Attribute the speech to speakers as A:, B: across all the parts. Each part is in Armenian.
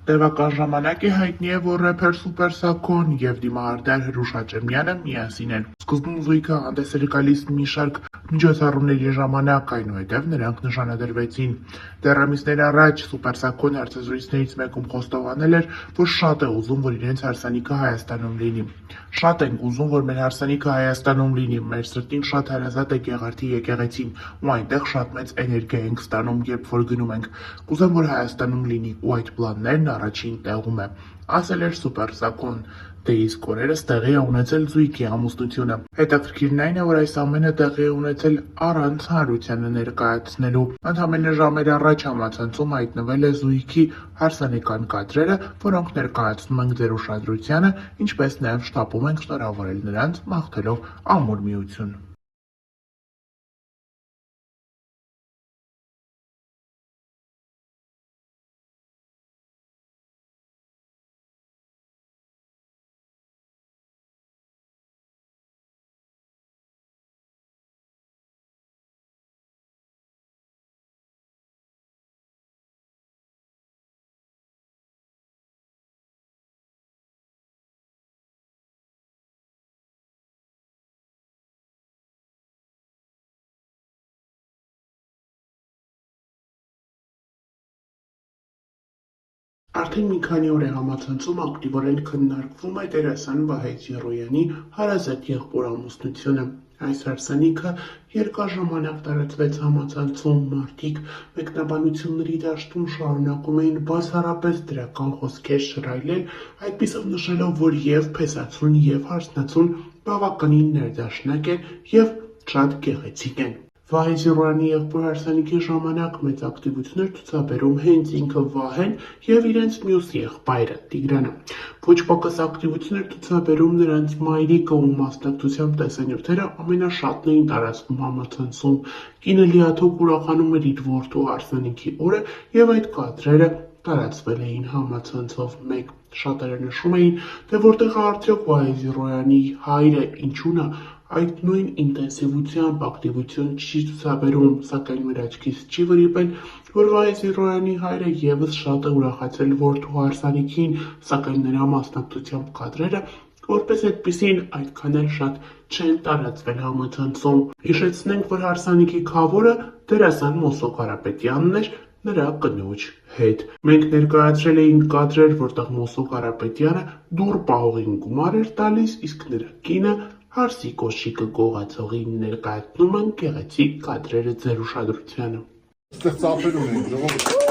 A: Տևական ժամանակ է հայտնի է, որ рэփեր Սուպեր Սաքոն եւ դիմահարդար Հրուշ Աճեմյանը միասին են։ Սկզբում զույգը հանդես էր գալիս մի շարք միջոցառումների ժամանակ, այնուհետև նրանք նշանադրվեցին։ Դեռ ամիսներ առաջ Սուպեր Սաքոն հարցազրույցներից մեկում խոստովանել էր, որ շատ է ուզում, որ իրենց հարսանիքը Հայաստանում լինի։ Շատ ենք ուզում, որ մեր հարսանիքը Հայաստանում լինի, մեր սրտին շատ հարազատ է Գեղարդի եկեղեցին, ու այնտեղ շատ մեծ էներգիա ենք ստանում, երբ որ գնում ենք։ Կուզեմ, որ Հայաստանում լինի, ու այդ պլաններն առաջին տեղում է, ասել էր Սուպեր Սաքոն։ Դե իսկ օրերս տեղի է ունեցել զույգի ամուսնությունը։ Հետաքրքիրն այն է, որ այս ամենը տեղի է ունեցել առանց հանրությանը ներկայացնելու։ Ընդամենը ժամեր առաջ համացանցում հայտնվել է զույգի հարսանեկան կադրերը, որոնք ներկայացնում ենք ձեր ուշադրությանը, ինչպես նաև շտապում ենք շնորհավորել նրանց մաղթելով ամուր միություն։ Արդեն մի քանի օր է համացանցում ակտիվորեն քննարկվում է դերասան Վահե Զիրոյանի հարազատ եղբոր ամուսնությունը։ Այս հարսանիքը երկար ժամանակ տարածվեց համացանցում, մարդիկ մեկնաբանությունների դաշտում շարունակում էին բացառապես դրական խոսքեր շռայլել, այդպիսով նշելով, որ եւ փեսացուն եւ հարսնացուն բավականին ներդաշնակ են եւ շատ գեղեցիկ են։ Վահե Զիրոյանի եղբոր հարսանիքի ժամանակ մեծ ակտիվություն էր ցուցաբերում հենց ինքը Վահեն եւ իրենց մյուս եղբայրը Տիգրանը։ Ոչ պակաս ակտիվություն էր ցուցաբերում նրանց մայրիկը, ում մասնակցությամբ տեսանյութերը ամենաշատն էին տարածվում համացանցում։ Կինը լիաթոք ուրախանում էր իր որդու հարսանիքի օրը եւ այդ կադրերը տարածվել էին համացանցով մեկ։ Շատերը նշում էին, թե որտեղ է արդյոք Վահե Զիրոյանի հայրը, ինչու՞ն է այդ նույն ինտենսիվությամբ ակտիվություն չի ցուցաբերում, սակայն մեր աչքից չի վրիպել, որ Վահե Զիրոյանի հայրը եւս շատ է ուրախացել որդու հարսանիքին, սակայն նրա մասնակցությամբ կադրերը որպես այդպիսին այդքան էլ շատ չեն տարածվել համացանցում։ Հիշեցնենք, որ հարսանիքի քավորը դերասան Մոսո Կարապետյանն էր նրա կնոջ հետ։ Մենք ներկայացրել էինք կադրեր, որտեղ Մոսո Կարապետյանը դուռ պահողին գումար էր տալիս, իսկ նրա կինը հարսի կոշիկը գողացողին ներկայացնում են գեղեցիկ կադրերը ձեր ուշադրությանը։
B: Ստեղծապել ունենք, ժողովուրդ։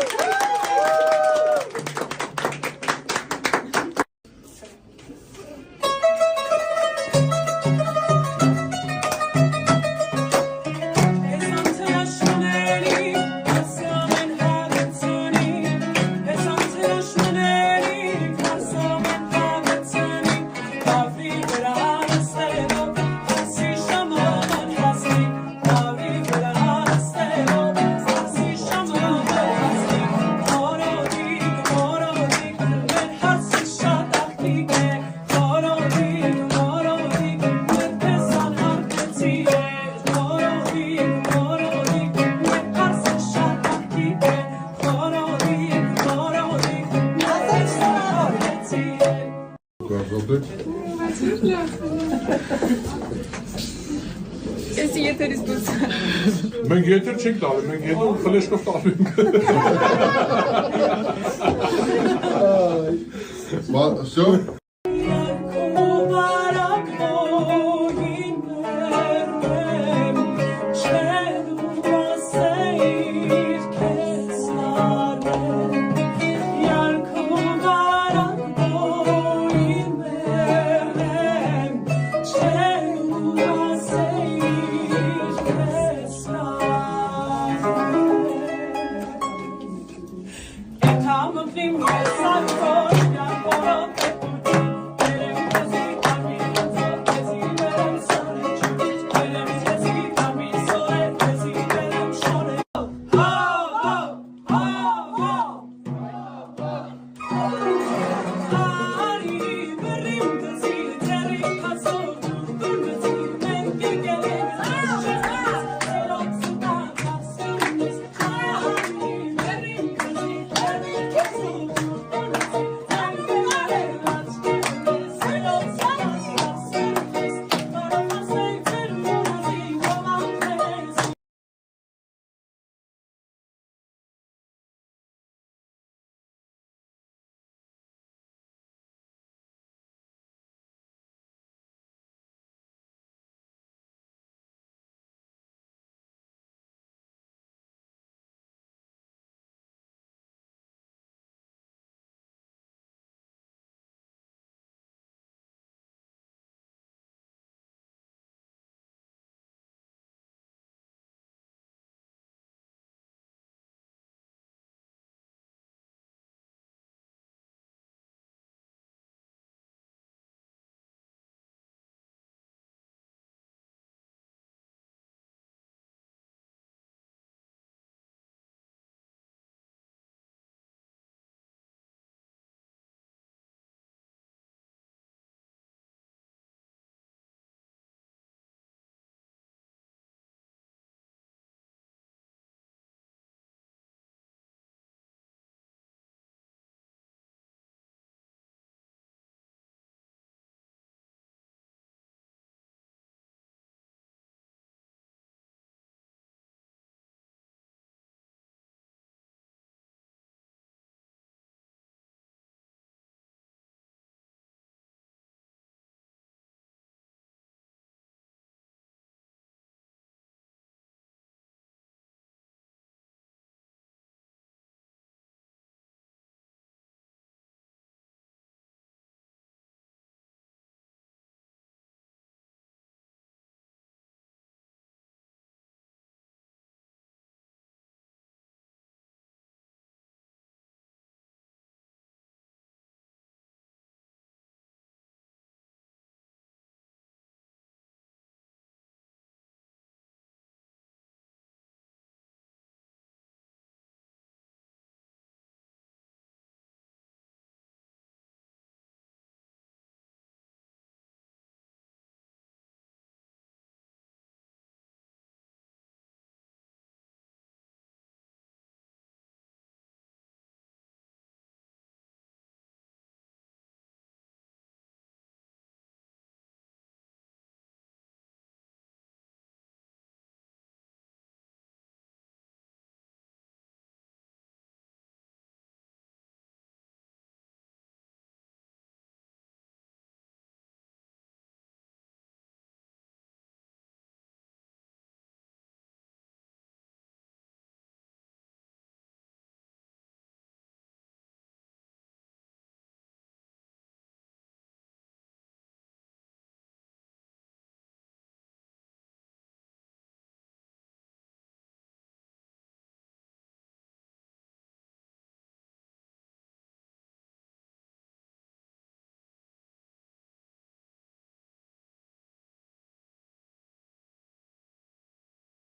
C: Ես եթերից դուրս։
B: Մենք եթեր չենք տալու, մենք եթեր ֆլեշկով տալու ենք։ Всё?
D: I'm a dream, yes, I'm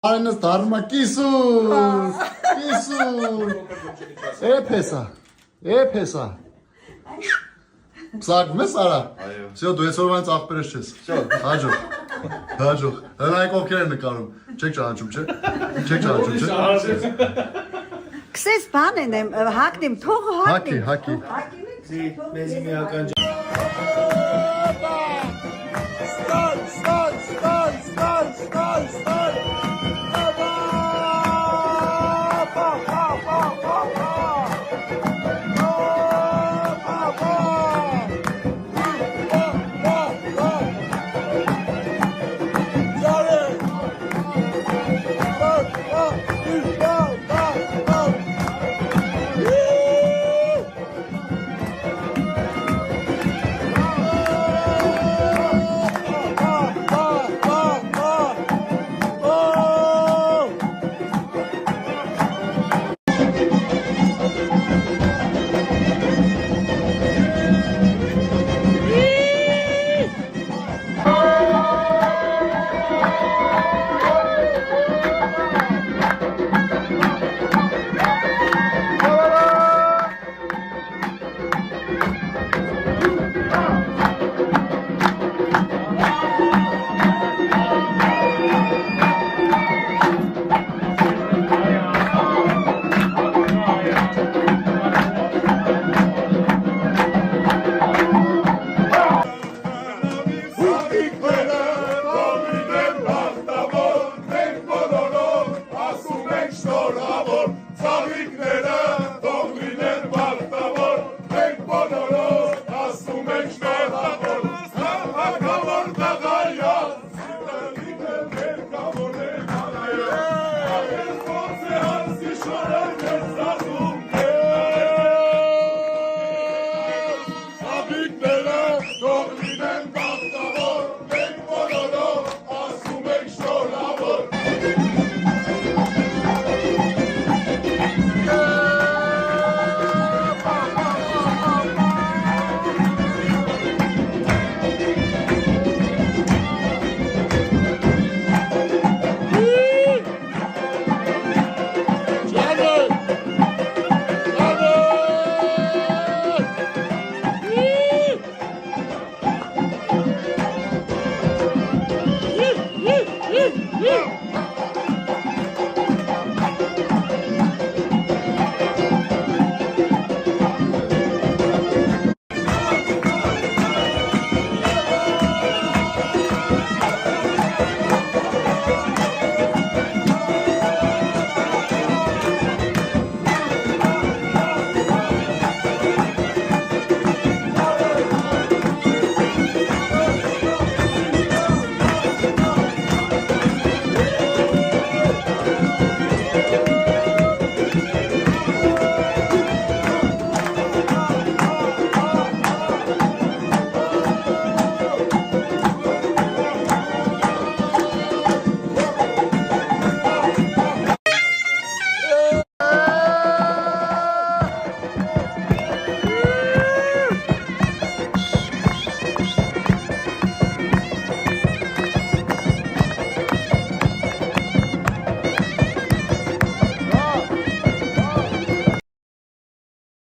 D: Այնս դառնա կիսուր։ Կիսուր։ Էփեսա։ Սաղ մեզ արա։ Всё, դու այսօրվանից աղբերես չես։ Всё, հաջող։ Հրանայք ովքեր են նկարում։ Չեք ճանաչում, չէ՞։ Չեք ճանաչում, չէ՞։
E: Քսես բան եմ, հակնեմ, թող հակնեմ։
D: Հակի։
F: Մեզի միական